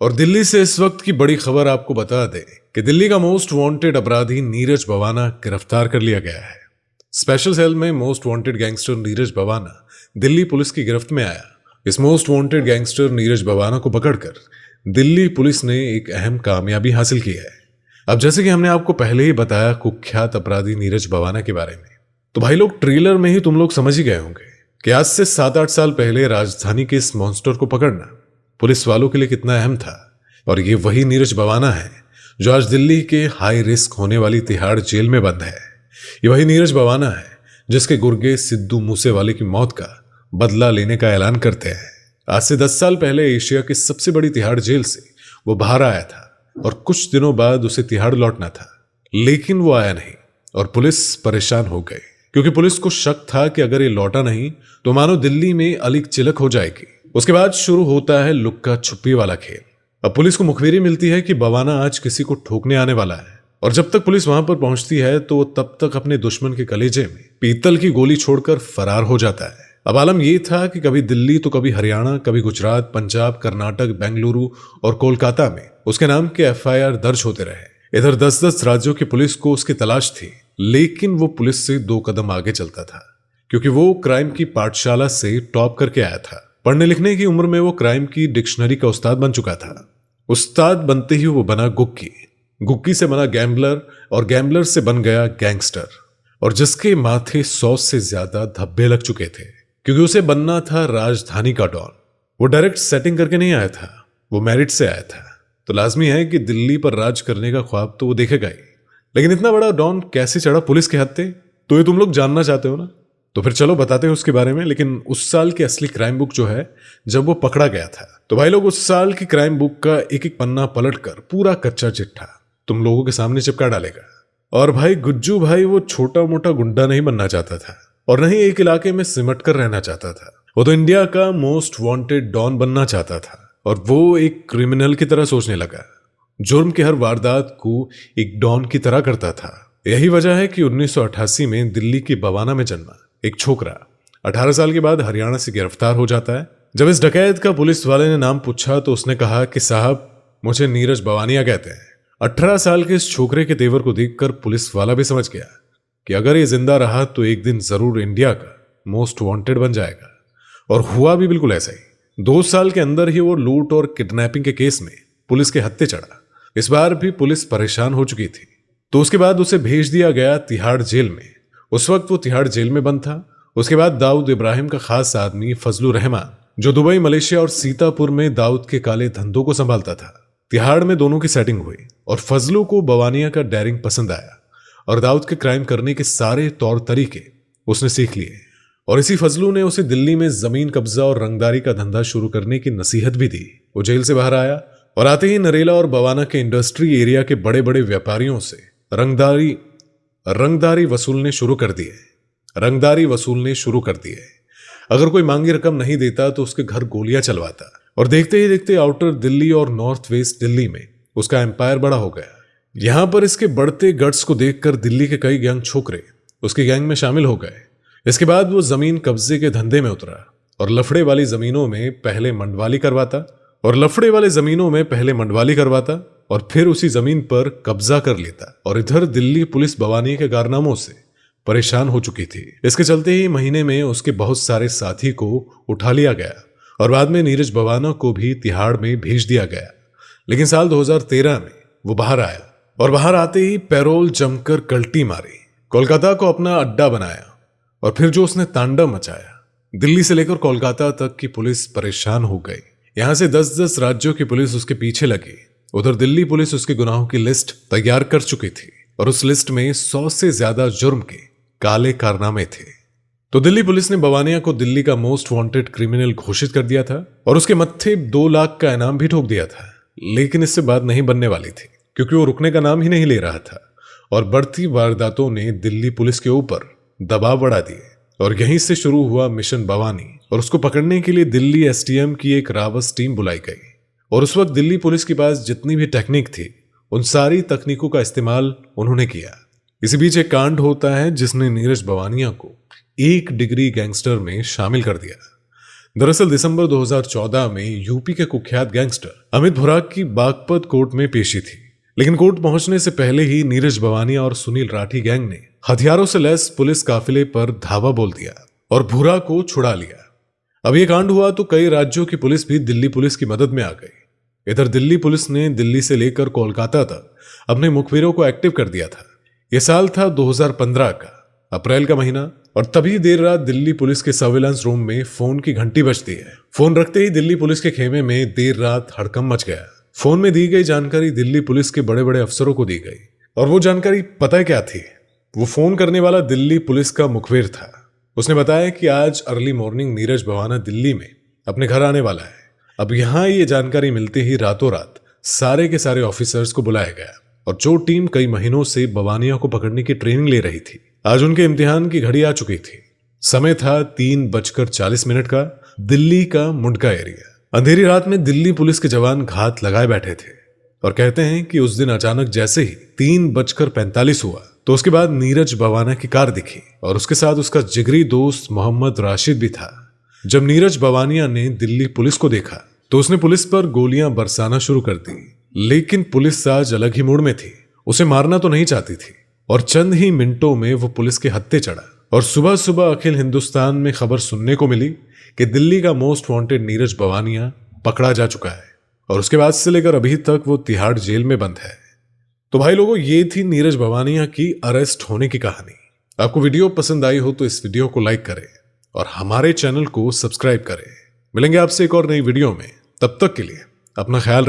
और दिल्ली से इस वक्त की बड़ी खबर आपको बता दें कि दिल्ली का मोस्ट वांटेड अपराधी नीरज भवाना गिरफ्तार कर लिया गया है। स्पेशल सेल में most wanted gangster Neeraj Bawana Delhi police की गिरफ्त में आया। इस most wanted gangster Neeraj Bawana को पकड़कर दिल्ली पुलिस ने एक अहम कामयाबी हासिल की है। अब जैसे कि हमने आपको पहले ही बताया कुख्यात अपराधी नीरज भवाना के बारे में, तो भाई लोग ट्रेलर में ही तुम लोग समझ ही गए होंगे कि आज से 7-8 साल पहले राजधानी के इस मॉन्स्टर को पकड़ना पुलिस वालों के लिए कितना अहम था। और ये वही नीरज भवाना है जो आज दिल्ली के हाई रिस्क होने वाली तिहाड़ जेल में बंद है। ये वही नीरज भवाना है जिसके गुर्गे सिद्धू मूसेवाले की मौत का बदला लेने का ऐलान करते हैं। आज से 10 साल पहले एशिया की सबसे बड़ी तिहाड़ जेल से वो बाहर आया था और कुछ दिनों बाद उसे तिहाड़ लौटना था, लेकिन वो आया नहीं और पुलिस परेशान हो गई क्योंकि पुलिस को शक था कि अगर ये लौटा नहीं तो मानो दिल्ली में अलीक चिलक हो जाएगी। उसके बाद शुरू होता है लुक्का छुपी वाला खेल। अब पुलिस को मुखबिरी मिलती है कि भवाना आज किसी को ठोकने आने वाला है और जब तक पुलिस वहां पर पहुंचती है तो वो तब तक अपने दुश्मन के कलेजे में पीतल की गोली छोड़कर फरार हो जाता है। अब आलम यह था कि कभी दिल्ली तो कभी हरियाणा, कभी गुजरात, पंजाब, कर्नाटक, बेंगलुरु और कोलकाता में उसके नाम के FIR दर्ज होते रहे। इधर 10-10 राज्यों की पुलिस को उसकी तलाश थी, लेकिन वो पुलिस से 2 कदम आगे चलता था क्योंकि वो क्राइम की पाठशाला से टॉप करके आया था। पढ़ने लिखने की उम्र में वो क्राइम की डिक्शनरी का उस्ताद बन चुका था। उस्ताद बनते ही वो बना गुक्की, गुक्की से बना गैम्बलर और गैम्बलर से बन गया गैंगस्टर, और जिसके माथे 100 से ज्यादा धब्बे लग चुके थे क्योंकि उसे बनना था राजधानी का डॉन। वो डायरेक्ट सेटिंग करके नहीं आया था, वो मेरिट से आया था। तो लाजमी है कि दिल्ली पर राज करने का ख्वाब तो वो देखेगा ही, लेकिन इतना बड़ा डॉन कैसे चढ़ा पुलिस के हत्थे, तो ये तुम लोग जानना चाहते हो ना? तो फिर चलो बताते हैं उसके बारे में। लेकिन उस साल की असली क्राइम बुक जो है, जब वो पकड़ा गया था, तो भाई लोग उस साल की क्राइम बुक का एक एक पन्ना पलटकर पूरा कच्चा चिट्ठा तुम लोगों के सामने चिपका डालेगा। और भाई गुज्जू भाई वो छोटा मोटा गुंडा नहीं बनना चाहता था और नहीं एक इलाके में सिमट कर रहना चाहता था। वो तो इंडिया का मोस्ट वांटेड डॉन बनना चाहता था और वो एक क्रिमिनल की तरह सोचने लगा, जुर्म की हर वारदात को एक डॉन की तरह करता था। यही वजह है कि 1988 में दिल्ली की बवाना में जन्मा एक छोकरा 18 साल के बाद हरियाणा से गिरफ्तार हो जाता है। जब इस डकैत का पुलिस वाले ने नाम पूछा तो उसने कहा कि साहब मुझे नीरज भवानिया कहते हैं। 18 साल के इस छोकरे के तेवर को देखकर पुलिस वाला भी समझ गया कि अगर ये जिंदा रहा तो एक दिन जरूर इंडिया का मोस्ट वांटेड बन जाएगा। और हुआ भी बिल्कुल ऐसा ही। 2 साल के अंदर ही वो लूट और किडनैपिंग के केस में पुलिस के हत्थे चढ़ा। इस बार भी पुलिस परेशान हो चुकी थी, तो उसके बाद उसे भेज दिया गया तिहाड़ जेल में। उस वक्त वो तिहाड़ जेल में बंद था। उसके बाद दाऊद इब्राहिम का खास आदमी फजलुर रहमान, जो दुबई, मलेशिया और सीतापुर में दाऊद के काले धंधों को संभालता था, तिहाड़ में दोनों की सेटिंग हुई और फजलू को बवानिया का डेयरिंग पसंद आया और दाऊद के क्राइम करने के सारे तौर तरीके उसने सीख लिए। और इसी फजलू ने उसे दिल्ली में जमीन कब्जा और रंगदारी का धंधा शुरू करने की नसीहत भी दी। वो जेल से बाहर आया और आते ही नरेला और बवाना के इंडस्ट्री एरिया के बड़े बड़े व्यापारियों से रंगदारी वसूलने शुरू कर दिए। अगर कोई मांगी रकम नहीं देता तो उसके घर गोलियां चलवाता और देखते ही देखते आउटर दिल्ली और नॉर्थ वेस्ट दिल्ली में उसका एम्पायर बड़ा हो गया। यहां पर इसके बढ़ते गट्स को देखकर दिल्ली के कई गैंग छोकरे उसकी गैंग में शामिल हो गए। इसके बाद वो जमीन कब्जे के धंधे में उतरा और लफड़े वाली जमीनों में पहले मंडवाली करवाता और फिर उसी जमीन पर कब्जा कर लेता। और इधर दिल्ली पुलिस बवानी के कारनामों से परेशान हो चुकी थी। इसके चलते ही महीने में उसके बहुत सारे साथी को उठा लिया गया और बाद में नीरज भवाना को भी तिहाड़ में भेज दिया गया। लेकिन साल 2013 में वो बाहर आया और बाहर आते ही पैरोल जमकर कल्टी मारी, कोलकाता को अपना अड्डा बनाया और फिर जो उसने तांडव मचाया, दिल्ली से लेकर कोलकाता तक की पुलिस परेशान हो गई। यहां से 10-10 राज्यों की पुलिस उसके पीछे लगी। उधर दिल्ली पुलिस उसके गुनाहों की लिस्ट तैयार कर चुकी थी और उस लिस्ट में 100 से ज्यादा जुर्म के काले कारनामे थे। तो दिल्ली पुलिस ने बवानिया को दिल्ली का मोस्ट वांटेड क्रिमिनल घोषित कर दिया था और उसके मत्थे 2 लाख का इनाम भी ठोक दिया था। लेकिन इससे बात नहीं बनने वाली थी क्योंकि वो रुकने का नाम ही नहीं ले रहा था और बढ़ती वारदातों ने दिल्ली पुलिस के ऊपर दबाव बढ़ा दिए। और यहीं से शुरू हुआ मिशन भवानी और उसको पकड़ने के लिए दिल्ली STM की एक रावस टीम बुलाई गई। और उस वक्त दिल्ली पुलिस के पास जितनी भी टेक्निक थी उन सारी तकनीकों का इस्तेमाल उन्होंने किया। इसी बीच एक कांड होता है जिसने नीरज भवानिया को 1 डिग्री गैंगस्टर में शामिल कर दिया। दरअसल दिसंबर 2014 में यूपी के कुख्यात गैंगस्टर अमित भुराक की बागपत कोर्ट में पेशी थी, लेकिन कोर्ट पहुंचने से पहले ही नीरज भवानिया और सुनील राठी गैंग ने हथियारों से लैस पुलिस काफिले पर धावा बोल दिया और भुरा को छुड़ा लिया। अब ये कांड हुआ तो कई राज्यों की पुलिस भी दिल्ली पुलिस की मदद में आ गई। इधर दिल्ली पुलिस ने दिल्ली से लेकर कोलकाता तक अपने मुखबिरों को एक्टिव कर दिया था। यह साल था 2015 का अप्रैल का महीना, और तभी देर रात दिल्ली पुलिस के सर्विलांस रूम में फोन की घंटी बजती है। फोन रखते ही दिल्ली पुलिस के खेमे में देर रात हड़कंप मच गया। फोन में दी गई जानकारी दिल्ली पुलिस के बड़े बड़े अफसरों को दी गई, और वो जानकारी पता है क्या थी? वो फोन करने वाला दिल्ली पुलिस का मुखबिर था। उसने बताया कि आज अर्ली मॉर्निंग नीरज भवाना दिल्ली में अपने घर आने वाला है। अब यहां ये जानकारी मिलते ही रातों रात सारे के सारे ऑफिसर्स को बुलाया गया, और जो टीम कई महीनों से भवानिया को पकड़ने की ट्रेनिंग ले रही थी, आज उनके इम्तिहान की घड़ी आ चुकी थी। समय था 3:40 का, दिल्ली का मुंडका एरिया। अंधेरी रात में दिल्ली पुलिस के जवान घात लगाए बैठे थे, और कहते हैं कि उस दिन अचानक जैसे ही 3:45 हुआ तो उसके बाद नीरज भवाना की कार दिखी, और उसके साथ उसका जिगरी दोस्त मोहम्मद राशिद भी था। जब नीरज भवानिया ने दिल्ली पुलिस को देखा तो उसने पुलिस पर गोलियां बरसाना शुरू कर दी, लेकिन पुलिस आज अलग ही मूड में थी। उसे मारना तो नहीं चाहती थी, और चंद ही मिनटों में वो पुलिस के हत्थे चढ़ा। और सुबह सुबह अखिल हिंदुस्तान में खबर सुनने को मिली कि दिल्ली का मोस्ट वांटेड नीरज भवानिया पकड़ा जा चुका है, और उसके बाद से लेकर अभी तक वो तिहाड़ जेल में बंद है। तो भाई लोगों, ये थी नीरज भवानिया की अरेस्ट होने की कहानी। आपको वीडियो पसंद आई हो तो इस वीडियो को लाइक करें और हमारे चैनल को सब्सक्राइब करें। मिलेंगे आपसे एक और नई वीडियो में, तब तक के लिए अपना ख्याल रखें।